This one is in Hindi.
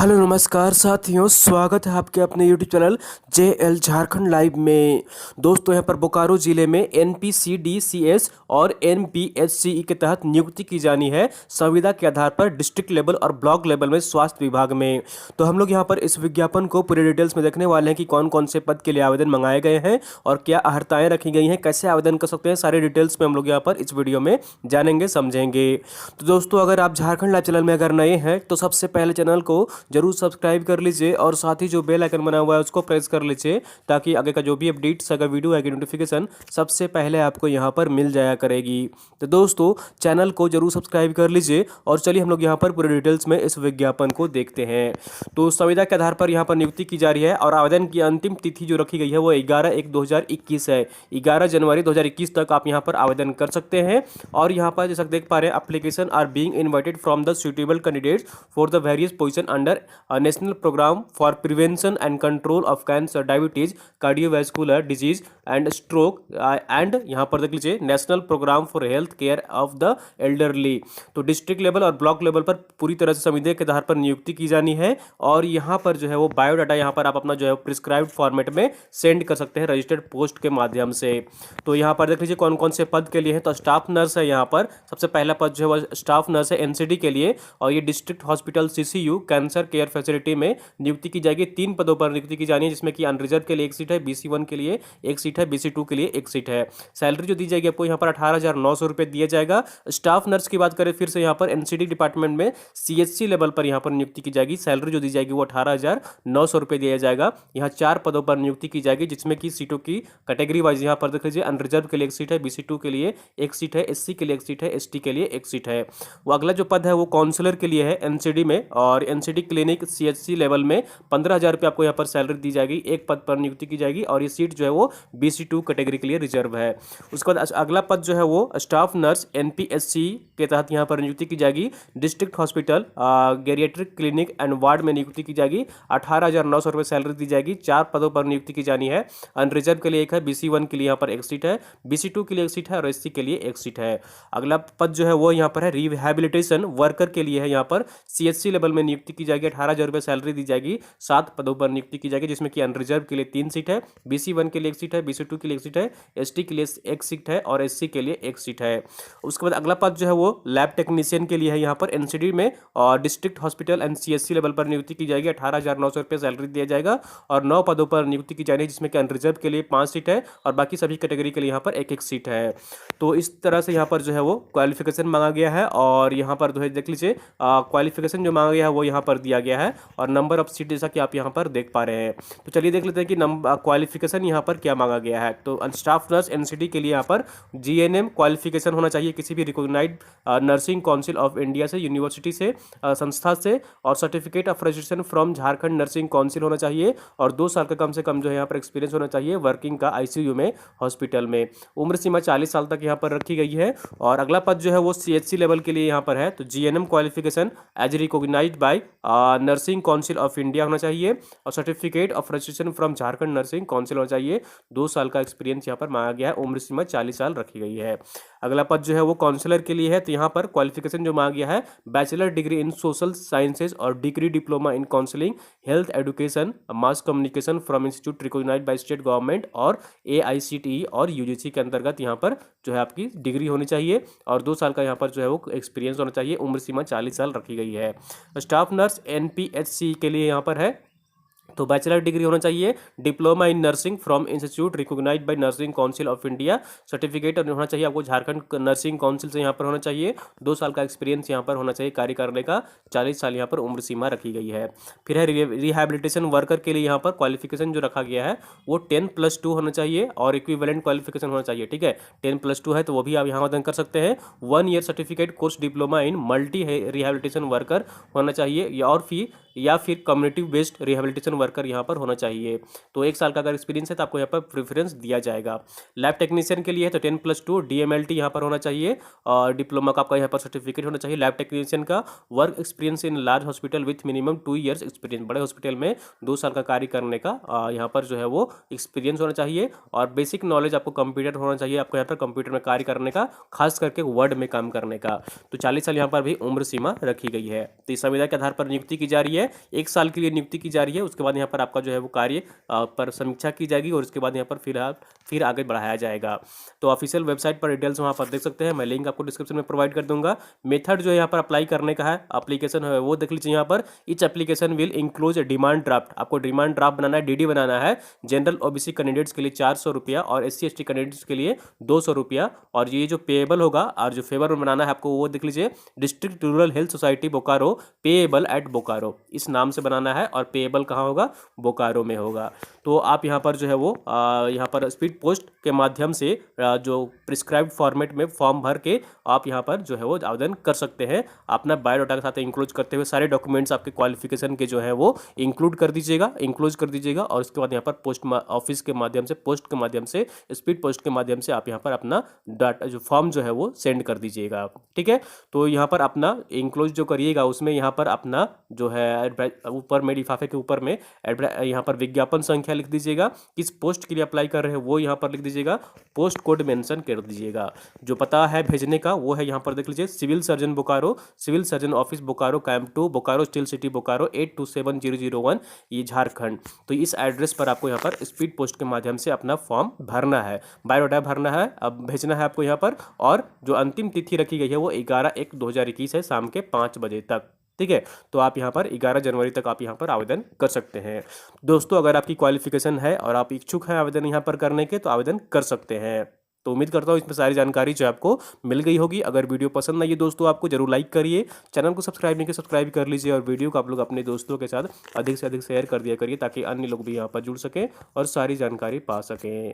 हेलो नमस्कार साथियों, स्वागत है आपके अपने YouTube channel JL Jharkhand live में। दोस्तों यहाँ पर बोकारो जिले में NPCDCS और NPHCE के तहत नियुक्ति की जानी है संविदा के आधार पर डिस्ट्रिक्ट लेवल और ब्लॉक लेवल में स्वास्थ्य विभाग में। तो हम लोग यहाँ पर इस विज्ञापन को पूरे डिटेल्स में देखने वाले हैं कि कौन कौन से पद के लिए आवेदन मंगाए गए हैं और क्या अर्हताएं रखी गई हैं, कैसे आवेदन कर सकते हैं, सारे डिटेल्स में हम लोग यहाँ पर इस वीडियो में जानेंगे समझेंगे। तो दोस्तों अगर आप झारखंड लाइव चैनल में अगर नए हैं तो सबसे पहले चैनल को जरूर सब्सक्राइब कर लीजिए और साथ ही जो बेल आइकन बना हुआ है उसको प्रेस कर लीजिए ताकि आगे का जो भी अपडेट्स अगर वीडियो आएगी नोटिफिकेशन सबसे पहले आपको यहाँ पर मिल जाया करेगी। तो दोस्तों चैनल को जरूर सब्सक्राइब कर लीजिए और चलिए हम लोग यहाँ पर पूरे डिटेल्स में इस विज्ञापन को देखते हैं। तो संविदा के आधार पर यहाँ पर नियुक्ति की जा रही है और आवेदन की अंतिम तिथि जो रखी गई है वो 11/1/2021 है। 11 जनवरी 2021 तक आप यहाँ पर आवेदन कर सकते हैं। और यहाँ पर जैसा देख पा रहे हैं, application are being invited from the suitable candidates for the various position under national programme for prevention and control of cancer, diabetes, cardiovascular disease and stroke and यहाँ पर देख लीजिए national programme for health care of the elderly. तो डिस्ट्रिक्ट लेवल और ब्लॉक लेवल पर पूरी तरह से संविदा के आधार पर नियुक्ति की जानी है। और यहाँ पर जो है वो बायोडाटा यहाँ पर आप अपना जो है प्रिस्क्राइब्ड फॉर्मेट में सेंड कर सकते हैं रजिस्टर्ड पोस्ट के माध्यम से। तो यहाँ पर देख लीजिए कौन कौन से पद के लिए है। तो स्टाफ नर्स है, यहाँ पर सबसे पहला पद जो है वो स्टाफ नर्स है NCD के लिए और ये district hospital CCU cancer care facility में नियुक्ति की जाएगी। 3 पदों पर नियुक्ति की जानी है जिसमें कि अनरिजर्व के लिए 1 सीट है, BC1 के लिए 1 सीट है, BC2 के लिए 1 सीट है। सैलरी जो दी जाएगी आपको यहाँ पर 18,900 रुपये दिया जाएगा। स्टाफ नर्स की बात करें फिर से यहाँ पर NCD डिपार्टमेंट में CHC लेवल पर यहाँ पर नियुक्ति की जाएगी। सैलरी जो दी जाएगी वो 18,900 रुपये दिया जाएगा। यहाँ 4 पदों पर नियुक्ति की जाएगी जिसमें कि सीटों की कैटेगरी वाइज यहाँ पर देख लीजिए अनरिजर्व के लिए 1 सीट है, BC2 के लिए 1 सीट है, SC के लिए 1 सीट है, ST के लिए 1 सीट है। वो अगला जो पद है वो काउंसलर के लिए है NCD में और NCD क्लिनिक CHC लेवल में 15,000 रुपये आपको यहाँ पर सैलरी दी जाएगी। 1 पद पर नियुक्ति की जाएगी और ये सीट जो है वो BC2 कैटेगरी के लिए रिजर्व है। उसके बाद अगला पद जो है वो स्टाफ नर्स NPHC के तहत यहाँ पर नियुक्ति की जाएगी। District hospital geriatric clinic and ward में नियुक्ति की जाएगी। 18,900 रुपये सैलरी दी जाएगी। 4 पदों पर नियुक्ति की जानी है। अनरिजर्व के लिए 1 है, BC1 के लिए यहाँ पर 1 सीट है, BC2 के लिए 1 सीट है और SC के लिए 1 सीट है। अगला पद जो है वो यहाँ पर है रिहैबिलिटेशन वर्कर के लिए है। यहाँ पर CHC लेवल में नियुक्ति की जाएगी। 18,000 रुपये सैलरी दी जाएगी। 7 पदों पर नियुक्ति की जाएगी जिसमें कि अनरिजर्व के लिए 3 सीट है, BC1 के लिए 1 सीट है, BC2 के लिए 1 सीट है, ST के लिए 1 सीट है और SC के लिए 1 सीट है। उसके बाद अगला पद जो है वो लैब टेक्नीशियन के लिए है। यहाँ पर NCD में और district hospital and CHC level पर नियुक्ति की जाएगी। 18,900 रुपये सैलरी दिया जाएगा और 9 पदों पर नियुक्ति की जाएगी जिसमें कि अनरिजर्व के लिए 5 सीट है और बाकी सभी कैटेगरी के लिए यहाँ पर 1-1 सीट है। तो इस तरह से यहाँ पर जो है वो क्वालिफिकेशन मांगा गया है और यहाँ पर जो है देख लीजिए क्वालिफिकेशन जो मांगा गया है वो यहाँ पर दिया गया है और नंबर ऑफ सीट जैसा कि आप यहाँ पर देख पा रहे हैं। तो चलिए देख लेते हैं कि क्वालिफिकेशन यहाँ पर क्या मांगा गया है। तो स्टाफ नर्स NCD के लिए यहाँ पर GNM क्वालिफिकेशन होना चाहिए किसी भी recognised nursing council of India से, यूनिवर्सिटी से, संस्था से और certificate of registration from Jharkhand nursing council होना चाहिए और 2 साल का कम से कम जो है यहाँ पर एक्सपीरियंस होना चाहिए वर्किंग का ICU में, हॉस्पिटल में। उम्र सीमा 40 साल तक यहाँ पर रखी गई है। और अगला पद जो है वो CHC लेवल के लिए यहाँ पर है। तो GNM qualification as recognised by nursing council of India होना चाहिए और certificate of registration from Jharkhand nursing council होना चाहिए। 2 साल का एक्सपीरियंस यहाँ पर मांगा गया है। उम्र सीमा 40 साल रखी गई है। अगला पद जो है वो काउंसलर के लिए है। तो यहाँ पर क्वालिफिकेशन जो मांगा गया है bachelor degree in social sciences और degree diploma in counselling health education mass communication from institute recognised by state government और AICTE और UGC के अंतर्गत यहाँ पर जो है आपकी डिग्री होनी चाहिए और 2 साल का यहाँ पर जो है वो एक्सपीरियंस होना चाहिए। उम्र सीमा 40 साल रखी गई है। स्टाफ नर्स NPHC के लिए यहाँ पर है। तो बैचलर डिग्री होना चाहिए, diploma in nursing from institute recognised by nursing council of India, certificate होना चाहिए आपको झारखंड नर्सिंग काउंसिल से यहाँ पर होना चाहिए। 2 साल का एक्सपीरियंस यहाँ पर होना चाहिए कार्य करने का। 40 साल यहाँ पर उम्र सीमा रखी गई है। फिर है रिहैबिलिटेशन वर्कर के लिए यहाँ पर क्वालिफिकेशन जो रखा गया है वो 10+2 होना चाहिए और इक्विवेलेंट क्वालिफिकेशन होना चाहिए। ठीक है, 10+2 है तो वो भी आप यहाँ आवेदन कर सकते हैं। 1 year certificate course diploma in multi rehabilitation worker होना चाहिए या फिर कम्युनिटी बेस्ड रिहैबिलिटेशन वर्कर यहाँ पर होना चाहिए। तो 1 साल का अगर एक्सपीरियंस है तो आपको यहाँ पर प्रेफरेंस दिया जाएगा। लैब टेक्नीशियन के लिए है तो 10+2 DMLT यहाँ पर होना चाहिए और डिप्लोमा का आपका यहाँ पर सर्टिफिकेट होना चाहिए। लैब टेक्नीशियन का work experience in large hospital with minimum 2 years experience, बड़े हॉस्पिटल में 2 साल का कार्य करने का यहाँ पर जो है वो एक्सपीरियंस होना चाहिए। और बेसिक नॉलेज आपको कंप्यूटर होना चाहिए, आपको यहाँ पर कंप्यूटर में कार्य करने का, खास करके वर्ड में काम करने का। तो 40 साल यहाँ पर भी उम्र सीमा रखी गई है। तो इस संविदा के आधार पर नियुक्ति की जा रही है, 1 साल के लिए नियुक्ति की जा रही है। उसके बाद यहाँ पर आपका जो है वो कार्य पर समीक्षा की जाएगी और उसके बाद यहाँ पर फिर आगे बढ़ाया जाएगा। तो ऑफिशियल वेबसाइट पर डिटेल्स वहाँ पर देख सकते हैं, मैं लिंक आपको डिस्क्रिप्शन में प्रोवाइड कर दूंगा। मेथड जो यहाँ पर अप्लाई करने का है, एप्लीकेशन है वो देख लीजिए यहाँ पर। Etch application will include demand draft, आपको डिमांड ड्राफ्ट बनाना है, DD बनाना है। जनरल OBC कैंडिडेट्स के लिए 400 रुपया और SC ST कैंडिडेट्स के लिए 200 रुपया। और ये जो पेएबल होगा और जो फेवर में बनाना है आपको वो देख लीजिए, district rural health society Bokaro, payable eight Bokaro, इस नाम से बनाना है और पेएबल कहाँ होगा, बोकारो में होगा। तो आप यहाँ पर जो है वो यहाँ पर स्पीड पोस्ट के माध्यम से जो प्रिस्क्राइब्ड फॉर्मेट में फॉर्म भर के आप यहाँ पर जो है वो आवेदन कर सकते हैं। अपना बायोडाटा के साथ इंक्लूड करते हुए सारे डॉक्यूमेंट्स आपके क्वालिफिकेशन के जो है वो इंक्लूड कर दीजिएगा और उसके बाद यहाँ पर पोस्ट ऑफिस के माध्यम से, पोस्ट के माध्यम से, स्पीड पोस्ट के माध्यम से आप यहाँ पर अपना डाटा जो फॉर्म जो है वो सेंड कर दीजिएगा। ठीक है, तो यहाँ पर अपना इंक्लोज जो करिएगा उसमें यहाँ पर अपना जो है ऊपर में लिफाफे के ऊपर में यहाँ पर विज्ञापन संख्या लिख दीजिएगा, किस पोस्ट के लिए अप्लाई कर रहे हैं वो यहाँ पर लिख दीजिएगा, पोस्ट कोड मेंशन कर दीजिएगा। जो पता है भेजने का वो है यहाँ पर देख लीजिए, civil surgeon Bokaro, civil surgeon office Bokaro, camp 2 Bokaro, steel city Bokaro 827001, ये झारखंड। तो इस एड्रेस पर आपको यहाँ पर स्पीड पोस्ट के माध्यम से अपना फॉर्म भरना है, बायोडाटा भरना है, अब भेजना है आपको यहाँ पर। और जो अंतिम तिथि रखी गई है वो 11/1/2021 है, शाम के 5 बजे तक। ठीक है, तो आप यहाँ पर 11 जनवरी तक आप यहाँ पर आवेदन कर सकते हैं। दोस्तों अगर आपकी क्वालिफिकेशन है और आप इच्छुक हैं आवेदन यहाँ पर करने के तो आवेदन कर सकते हैं। तो उम्मीद करता हूँ इसमें सारी जानकारी जो आपको मिल गई होगी। अगर वीडियो पसंद आई है दोस्तों आपको जरूर लाइक करिए, चैनल को सब्सक्राइब नहीं किया सब्सक्राइब कर लीजिए और वीडियो को आप लोग अपने दोस्तों के साथ अधिक से अधिक शेयर कर दिया करिए ताकि अन्य लोग भी यहाँ पर जुड़ सकें और सारी जानकारी पा सकें।